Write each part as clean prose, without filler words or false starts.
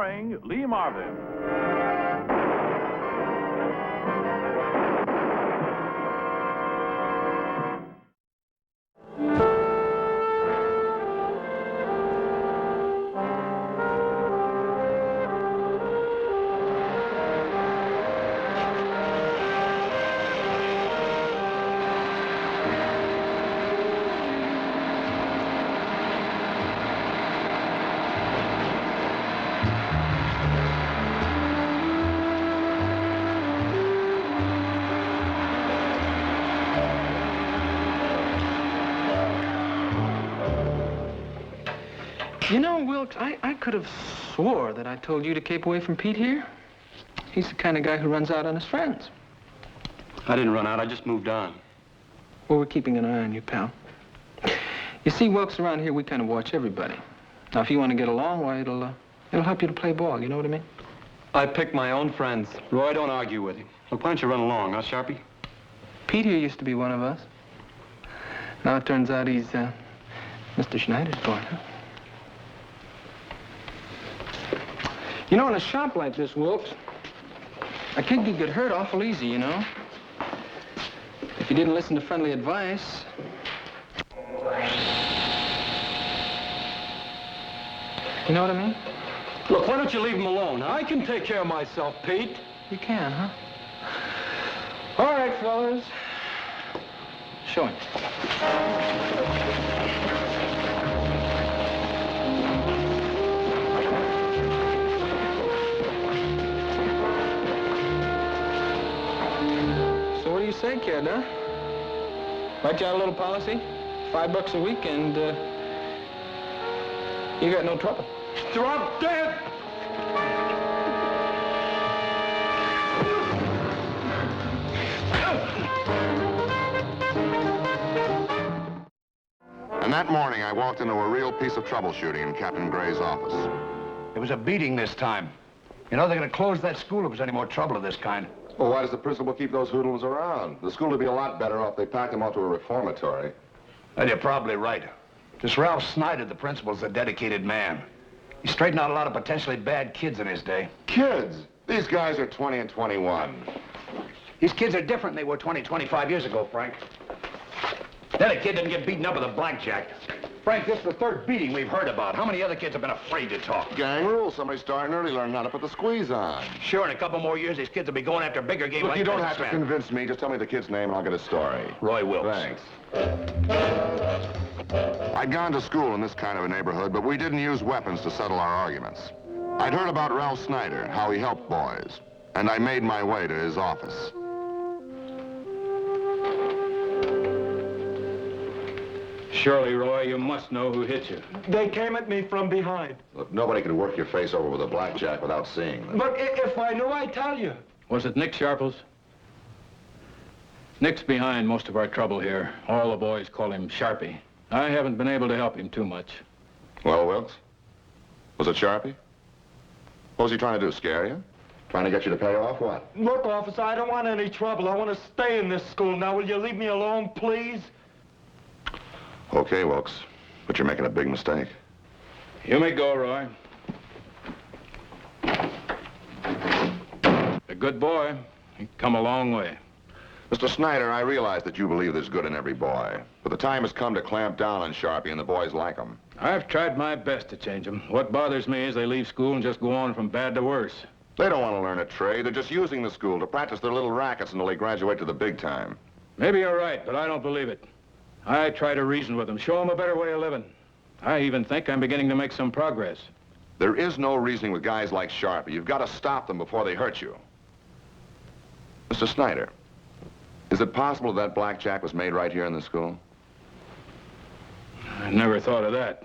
starring Lee Marvin. You know, Wilkes, I could have swore that I told you to keep away from Pete here. He's the kind of guy who runs out on his friends. I didn't run out, I just moved on. Well, we're keeping an eye on you, pal. You see, Wilkes, around here, we kind of watch everybody. Now, if you want to get along, why, it'll help you to play ball, you know what I mean? I pick my own friends. Roy, don't argue with him. Look, why don't you run along, huh, Sharpie? Pete here used to be one of us. Now it turns out he's, Mr. Schneider's boy, huh? You know, in a shop like this, Wilkes, a kid could get hurt awful easy, you know? If you didn't listen to friendly advice. You know what I mean? Look, why don't you leave him alone? I can take care of myself, Pete. You can, huh? All right, fellas. Show him. So what do you say, kid, huh? Write you out a little policy? $5 a week and, you got no trouble. Drop dead! And that morning, I walked into a real piece of troubleshooting in Captain Gray's office. It was a beating this time. You know, they're going to close that school if there's any more trouble of this kind. Well, why does the principal keep those hoodlums around? The school would be a lot better off if they packed them off to a reformatory. Well, you're probably right. This Ralph Snyder, the principal's a dedicated man. He straightened out a lot of potentially bad kids in his day. Kids? These guys are 20 and 21. These kids are different than they were 20, 25 years ago, Frank. Then a kid didn't get beaten up with a blackjack. Frank, this is the third beating we've heard about. How many other kids have been afraid to talk? Gang rules. Somebody's starting early, learning how to put the squeeze on. Sure, in a couple more years, these kids will be going after bigger game Look, like you don't have to businessmen. convince me. Just tell me the kid's name and I'll get a story. Roy Wilkes. Thanks. I'd gone to school in this kind of a neighborhood, but we didn't use weapons to settle our arguments. I'd heard about Ralph Snyder, how he helped boys, and I made my way to his office. Surely, Roy, you must know who hit you. They came at me from behind. Look, nobody could work your face over with a blackjack without seeing them. But if I knew, I'd tell you. Was it Nick Sharples? Nick's behind most of our trouble here. All the boys call him Sharpie. I haven't been able to help him too much. Well, Wilkes? Was it Sharpie? What was he trying to do, scare you? Trying to get you to pay off what? Look, officer, I don't want any trouble. I want to stay in this school. Now, will you leave me alone, please? Okay, Wilkes, but you're making a big mistake. You may go, Roy. A good boy. You've come a long way. Mr. Snyder, I realize that you believe there's good in every boy, but the time has come to clamp down on Sharpie and the boys like him. I've tried my best to change them. What bothers me is they leave school and just go on from bad to worse. They don't want to learn a trade. They're just using the school to practice their little rackets until they graduate to the big time. Maybe you're right, but I don't believe it. I try to reason with them, show them a better way of living. I even think I'm beginning to make some progress. There is no reasoning with guys like Sharpie. You've got to stop them before they hurt you. Mr. Snyder, is it possible that blackjack was made right here in the school? I never thought of that.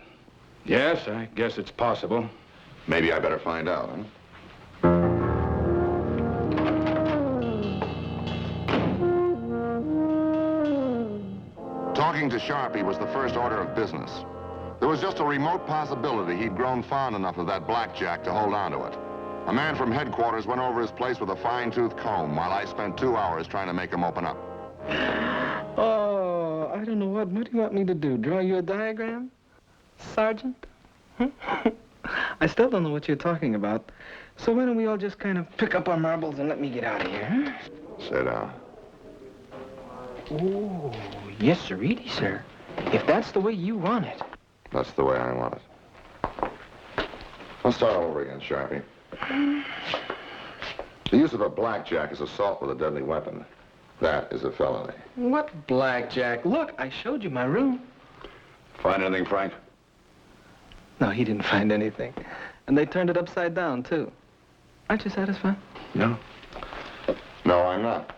Yes, I guess it's possible. Maybe I better find out, huh? Talking to Sharpie was the first order of business. There was just a remote possibility he'd grown fond enough of that blackjack to hold on to it. A man from headquarters went over his place with a fine-tooth comb while I spent 2 hours trying to make him open up. Oh, I don't know what do you want me to do? Draw you a diagram? Sergeant? I still don't know what you're talking about. So why don't we all just kind of pick up our marbles and let me get out of here, huh? Sit down. Oh, yes, sirree, sir. If that's the way you want it. That's the way I want it. Let's start all over again, Sharpie. The use of a blackjack is assault with a deadly weapon. That is a felony. What blackjack? Look, I showed you my room. Find anything, Frank? No, he didn't find anything. And they turned it upside down, too. Aren't you satisfied? No. No, I'm not.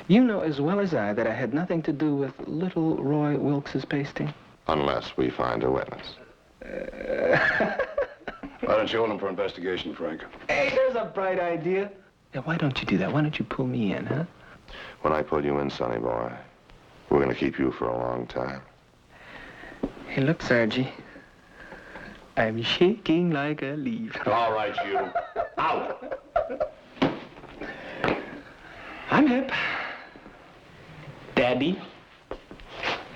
You know as well as I that I had nothing to do with little Roy Wilkes's pasting. Unless we find a witness. Why don't you hold him for investigation, Frank? Hey, there's a bright idea. Yeah, why don't you do that? Why don't you pull me in, huh? When I pull you in, sonny boy, we're going to keep you for a long time. Hey, look, Sergi. I'm shaking like a leaf. All right, you. Out. I'm hip. Daddy.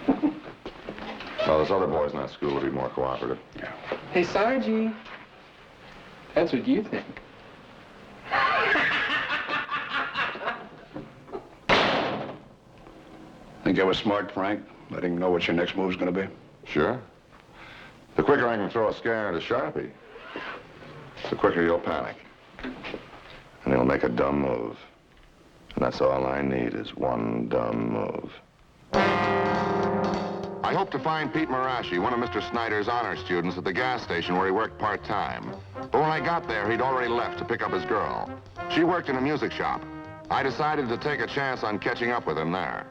Well, those other boys in that school will be more cooperative. Yeah. Hey, Sergi. That's what you think. Think that was smart, Frank? Letting him know what your next move's gonna be? Sure. The quicker I can throw a scare into Sharpie, the quicker he'll panic. And he'll make a dumb move. And that's all I need is one dumb move. I hope to find Pete Marashi, one of Mr. Snyder's honor students, at the gas station where he worked part-time. But when I got there, he'd already left to pick up his girl. She worked in a music shop. I decided to take a chance on catching up with him there.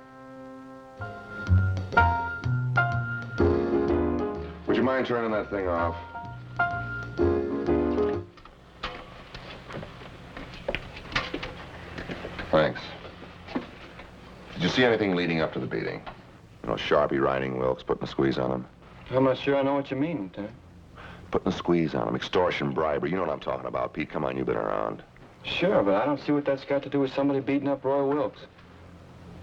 Would you mind turning that thing off? Thanks. Did you see anything leading up to the beating? You know, Sharpie riding Wilkes, putting a squeeze on him. I'm not sure I know what you mean, Lieutenant. Putting a squeeze on him, extortion, bribery. You know what I'm talking about, Pete. Come on, you've been around. Sure, but I don't see what that's got to do with somebody beating up Roy Wilkes.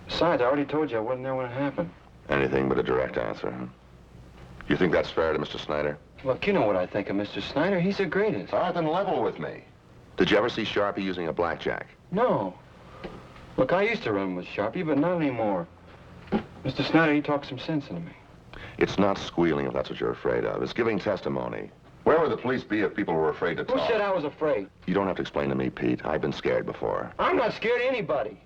Besides, I already told you I wasn't there when it happened. Anything but a direct answer, huh? You think that's fair to Mr. Snyder? Look, you know what I think of Mr. Snyder. He's the greatest. All right, then level with me. Did you ever see Sharpie using a blackjack? No. Look, I used to run with Sharpie, but not anymore. Mr. Snyder, he talked some sense into me. It's not squealing if that's what you're afraid of. It's giving testimony. Where would the police be if people were afraid to Who talk? said I was afraid? You don't have to explain to me, Pete. I've been scared before. I'm not scared of anybody.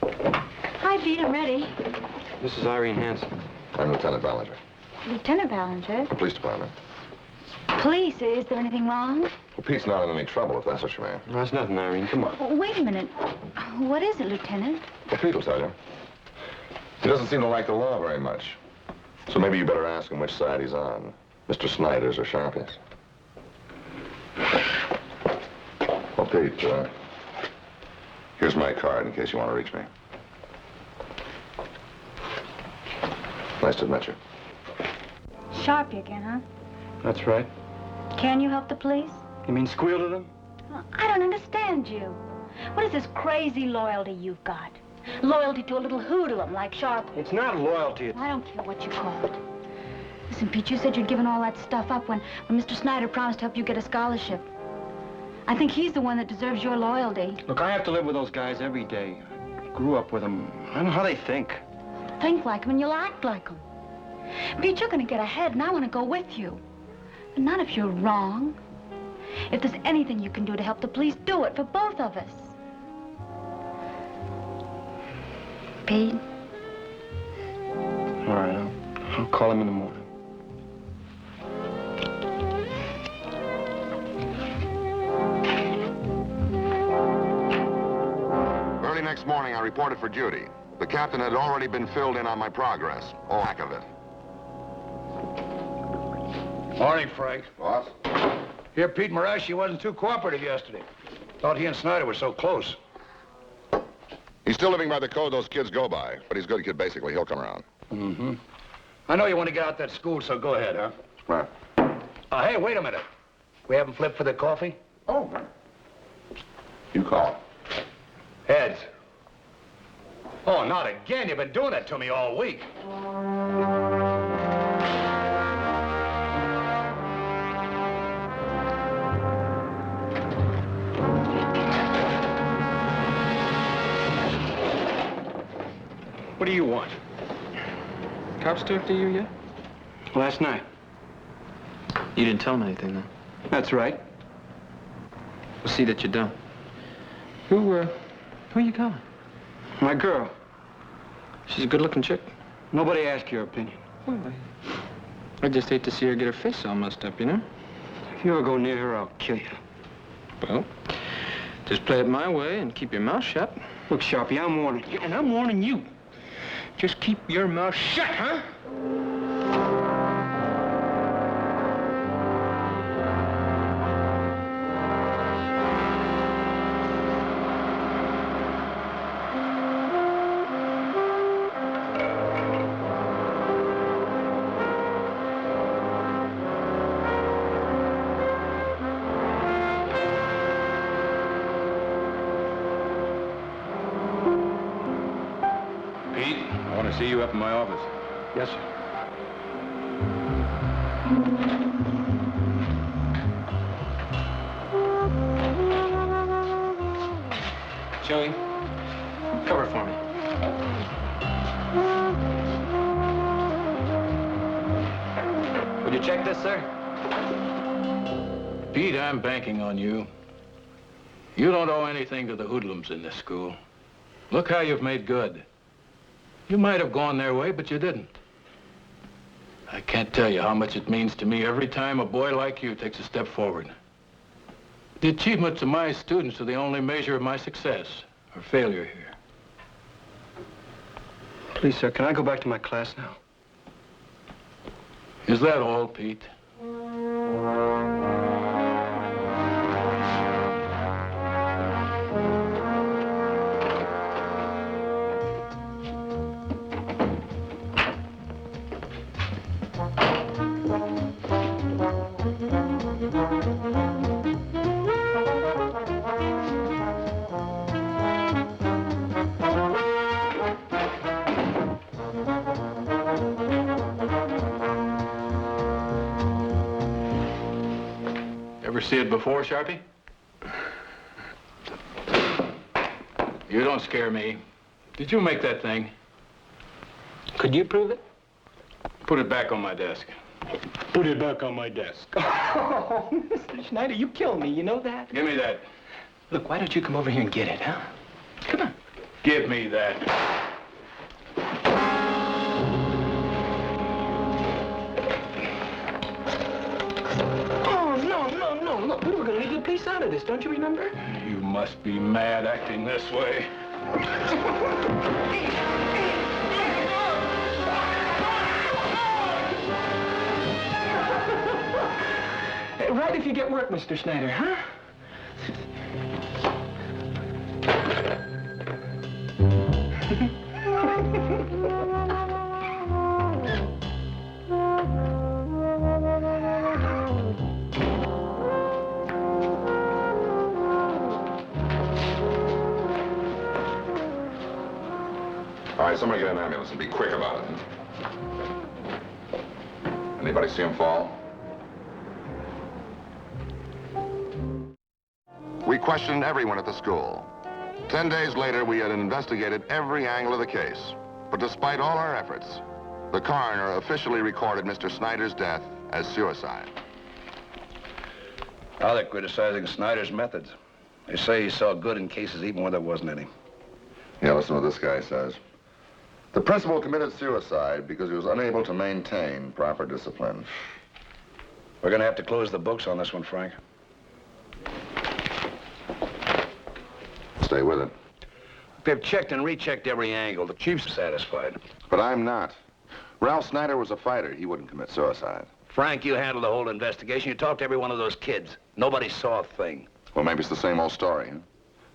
Hi, Pete, I'm ready. This is Irene Hansen. I'm Lieutenant Ballinger, Lieutenant Ballinger. the police department. Police, is there anything wrong? Well, Pete's not in any trouble, if that's what you mean. No, there's nothing, Irene. Come on. Oh, wait a minute. What is it, Lieutenant? Well, Pete will tell you. He doesn't seem to like the law very much. So maybe you better ask him which side he's on. Mr. Snyder's or Sharpie's. Well, Pete, here's my card in case you want to reach me. Nice to meet you. Sharpie again, huh? That's right. Can you help the police? You mean squeal to them? I don't understand you. What is this crazy loyalty you've got? Loyalty to a little hoodlum like Sharpie. It's not loyalty. I don't care what you call it. Listen, Pete, you said you'd given all that stuff up when Mr. Snyder promised to help you get a scholarship. I think he's the one that deserves your loyalty. Look, I have to live with those guys every day. I grew up with them. I know how they think. Think like him and you'll act like him. Pete, you're going to get ahead, and I want to go with you. But not if you're wrong. If there's anything you can do to help the police, do it for both of us. Pete? All right, I'll call him in the morning. Early next morning, I reported for duty. The captain had already been filled in on my progress. Oh, heck of it. Morning, Frank. Boss? Here, Pete Marashi wasn't too cooperative yesterday. Thought he and Snyder were so close. He's still living by the code those kids go by, but he's a good kid, basically. He'll come around. Mm-hmm. I know you want to get out that school, so go ahead, huh? Right. Hey, wait a minute. We haven't flipped for the coffee? Oh. You call. Heads. Oh, not again. You've been doing that to me all week. do you want? Cops talked to you yet? Last night. You didn't tell them anything, though. That's right. We'll see that you don't. Who you calling? My girl. She's a good-looking chick. Nobody asked your opinion. Well, I just hate to see her get her face all messed up, you know? If you ever go near her, I'll kill you. Well, just play it my way and keep your mouth shut. Look, Sharpie, I'm warning you. And I'm warning you. Just keep your mouth shut, huh? I want to see you up in my office. Yes, sir. Joey, cover for me. Would you check this, sir? Pete, I'm banking on you. You don't owe anything to the hoodlums in this school. Look how you've made good. You might have gone their way, but you didn't. I can't tell you how much it means to me every time a boy like you takes a step forward. The achievements of my students are the only measure of my success or failure here. Please, sir, can I go back to my class now? Is that all, Pete? Ever see it before, Sharpie? You don't scare me. Did you make that thing? Could you prove it? Put it back on my desk. Put it back on my desk. Oh, Mr. Schneider, you kill me. You know that? Give me that. Look, why don't you come over here and get it, huh? Come on. Give me that. Oh, no. Look, we were going to leave the police out of this, don't you remember? You must be mad acting this way. Right if you get work, Mr. Schneider, huh? All right, somebody get an ambulance and be quick about it. Anybody see him fall? We questioned everyone at the school. 10 days later, we had investigated every angle of the case. But despite all our efforts, the coroner officially recorded Mr. Snyder's death as suicide. Now they're criticizing Snyder's methods. They say he saw good in cases even when there wasn't any. Yeah, listen to what this guy says. The principal committed suicide because he was unable to maintain proper discipline. We're gonna have to close the books on this one, Frank. Stay with it. They've checked and rechecked every angle. The chief's satisfied. But I'm not. Ralph Snyder was a fighter. He wouldn't commit suicide. Frank, you handled the whole investigation. You talked to every one of those kids. Nobody saw a thing. Well, maybe it's the same old story, huh?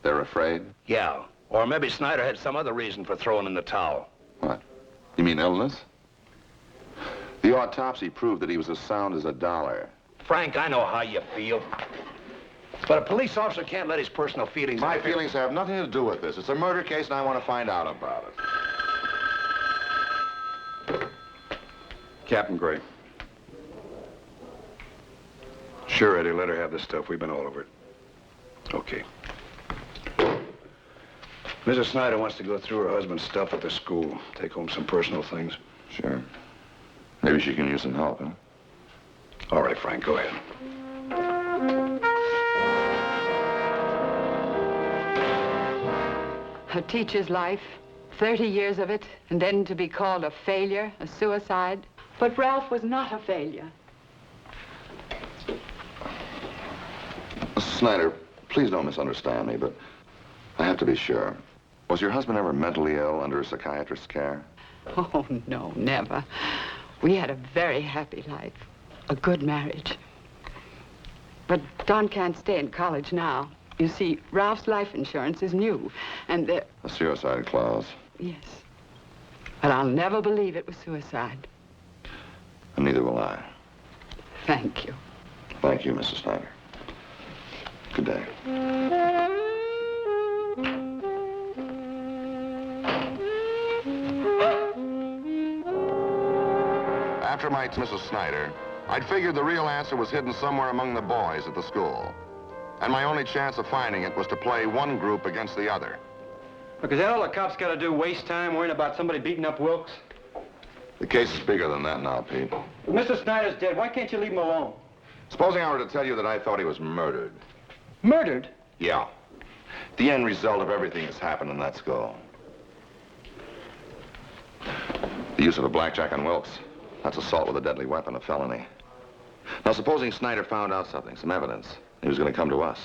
They're afraid? Yeah. Or maybe Snyder had some other reason for throwing in the towel. What? You mean illness? The autopsy proved that he was as sound as a dollar. Frank, I know how you feel. But a police officer can't let his personal feelings... My feelings have nothing to do with this. It's a murder case, and I want to find out about it. Captain Gray. Sure, Eddie, let her have this stuff. We've been all over it. Okay. Mrs. Snyder wants to go through her husband's stuff at the school. Take home some personal things. Sure. Maybe she can use some help, huh? All right, Frank, go ahead. A teacher's life, 30 years of it, and then to be called a failure, a suicide. But Ralph was not a failure. Mrs. Snyder, please don't misunderstand me, but I have to be sure. Was your husband ever mentally ill under a psychiatrist's care? Oh, no, never. We had a very happy life, a good marriage. But Don can't stay in college now. You see, Ralph's life insurance is new, and there... A suicide clause. Yes. But I'll never believe it was suicide. And neither will I. Thank you. Thank you, Mrs. Snyder. Good day. After my Mrs. Snyder, I'd figured the real answer was hidden somewhere among the boys at the school. And my only chance of finding it was to play one group against the other. Look, is that all the cops got to do, waste time worrying about somebody beating up Wilkes? The case is bigger than that now, Pete. If Mr. Snyder's dead, why can't you leave him alone? Supposing I were to tell you that I thought he was murdered. Murdered? Yeah. The end result of everything that's happened in that school. The use of a blackjack on Wilkes. That's assault with a deadly weapon, a felony. Now, supposing Snyder found out something, some evidence, he was going to come to us.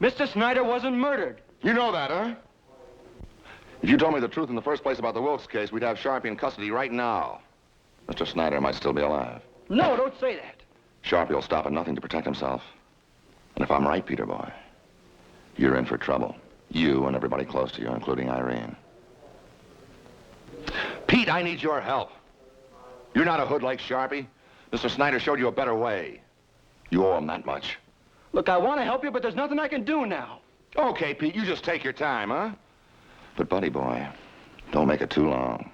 Mr. Snyder wasn't murdered. You know that, huh? If you told me the truth in the first place about the Wilkes case, we'd have Sharpie in custody right now. Mr. Snyder might still be alive. No, don't say that. Sharpie will stop at nothing to protect himself. And if I'm right, Peter boy, you're in for trouble. You and everybody close to you, including Irene. Pete, I need your help. You're not a hood like Sharpie. Mr. Snyder showed you a better way. You owe him that much. Look, I want to help you, but there's nothing I can do now. Okay, Pete, you just take your time, huh? But, buddy boy, don't make it too long.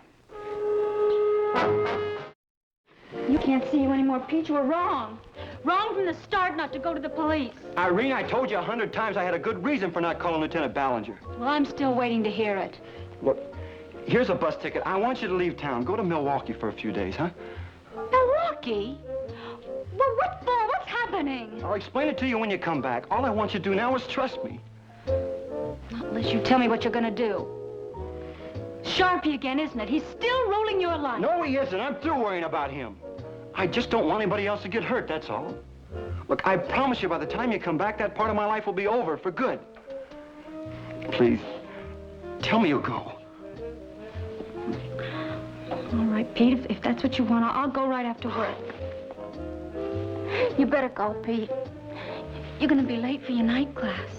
You can't see you anymore, Pete. You were wrong. Wrong from the start not to go to the police. Irene, I told you 100 times I had a good reason for not calling Lieutenant Ballinger. Well, I'm still waiting to hear it. Look, here's a bus ticket. I want you to leave town. Go to Milwaukee for a few days, huh? Milwaukee? Well, what for? What's happening? I'll explain it to you when you come back. All I want you to do now is trust me. Not unless you tell me what you're gonna do. Sharpie again, isn't it? He's still rolling your line. No, he isn't. I'm through worrying about him. I just don't want anybody else to get hurt, that's all. Look, I promise you by the time you come back, that part of my life will be over for good. Please, tell me you'll go. All right, Pete, if that's what you want, I'll go right after work. You better go, Pete. You're gonna be late for your night class.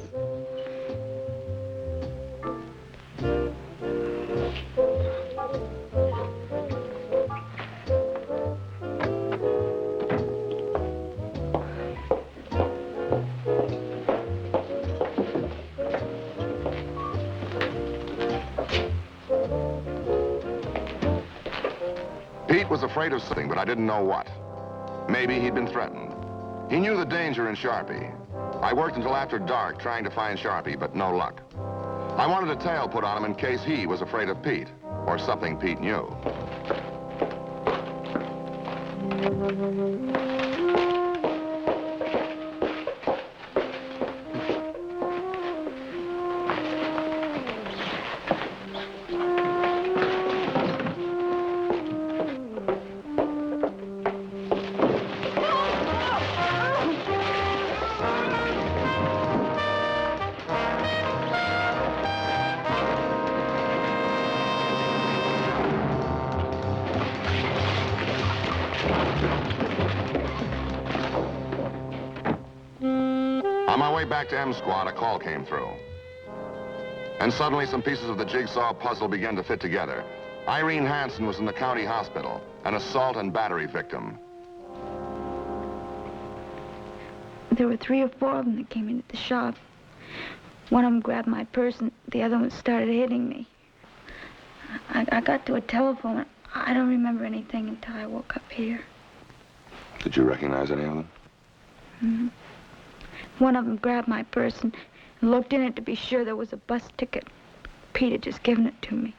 Pete was afraid of something, but I didn't know what. Maybe he'd been threatened. He knew the danger in Sharpie. I worked until after dark trying to find Sharpie, but no luck. I wanted a tail put on him in case he was afraid of Pete, or something Pete knew. On my way back to M Squad, a call came through. And suddenly some pieces of the jigsaw puzzle began to fit together. Irene Hansen was in the county hospital, an assault and battery victim. There were 3 or 4 of them that came into the shop. One of them grabbed my purse and the other one started hitting me. I got to a telephone. I don't remember anything until I woke up here. Did you recognize any of them? Mm-hmm. One of them grabbed my purse and looked in it to be sure there was a bus ticket. Pete had just given it to me.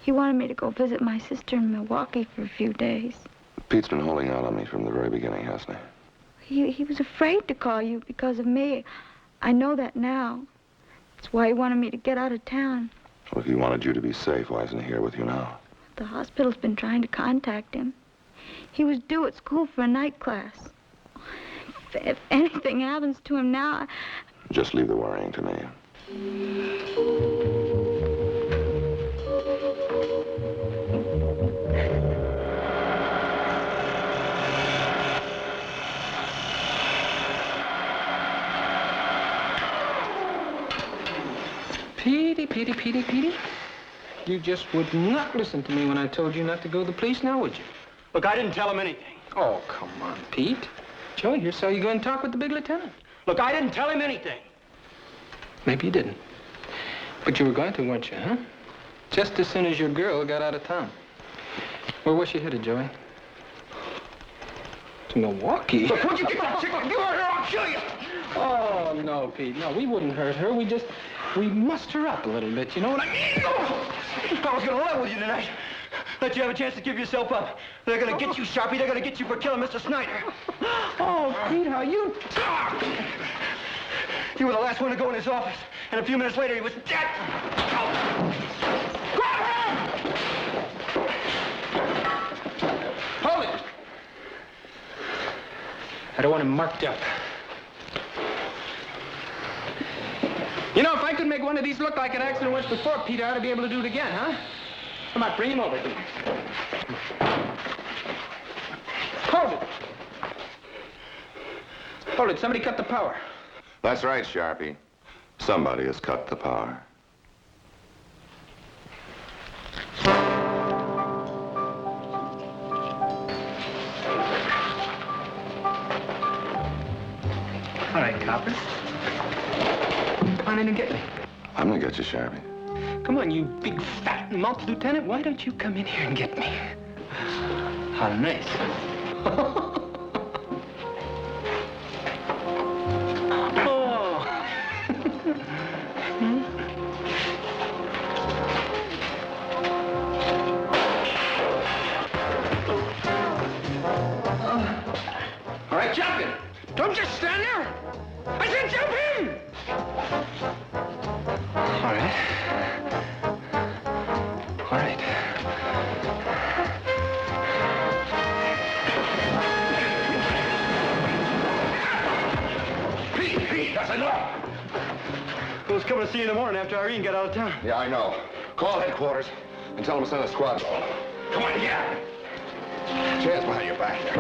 He wanted me to go visit my sister in Milwaukee for a few days. Pete's been holding out on me from the very beginning, hasn't he? He was afraid to call you because of me. I know that now. That's why he wanted me to get out of town. Well, if he wanted you to be safe, why isn't he here with you now? The hospital's been trying to contact him. He was due at school for a night class. If anything happens to him now... Just leave the worrying to me. Petey. You just would not listen to me when I told you not to go to the police, now would you? Look, I didn't tell him anything. Oh, come on, Pete. Joey here saw you go and talk with the big lieutenant. Look, I didn't tell him anything. Maybe you didn't. But you were going to, weren't you, huh? Just as soon as your girl got out of town. Where was she headed, Joey? To Milwaukee? Look, would you get that chick? If you hurt her, I'll kill you. Oh, no, Pete. No, we wouldn't hurt her. We mussed her up a little bit. You know what I mean? I was going to level with you tonight. Let you have a chance to give yourself up. They're going to get you, Sharpie. They're going to get you for killing Mr. Snyder. Oh, Pete, how you talk! You were the last one to go in his office, and a few minutes later, he was dead. Grab him! Hold it! I don't want him marked up. You know, if I could make one of these look like an accident once before, Pete, I ought to be able to do it again, huh? Come on, bring him over here. Hold it! Hold it, somebody cut the power. That's right, Sharpie. Somebody has cut the power. All right, copper. Come on in and get me. I'm gonna get you, Sharpie. Come on, you big fat mouth, Lieutenant. Why don't you come in here and get me? How nice. Oh. All right, jump in. Don't just stand there. I said jump in. All right. All right. Pete, that's enough. I was coming to see you in the morning after Irene got out of town. Yeah, I know. Call headquarters and tell them to send a squad. Come on, yeah. Chance behind your back there.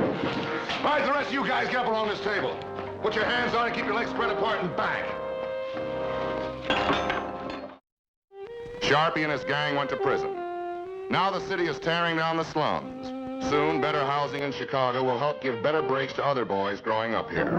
All right, the rest of you guys get up along this table. Put your hands on it, keep your legs spread apart and bang. Sharpie and his gang went to prison. Now the city is tearing down the slums. Soon, better housing in Chicago will help give better breaks to other boys growing up here.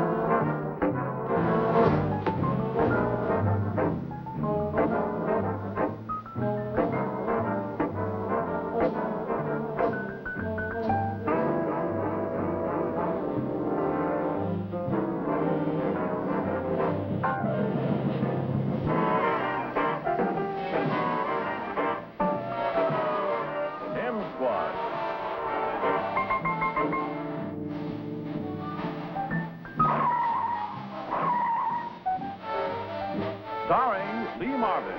Starring Lee Marvin.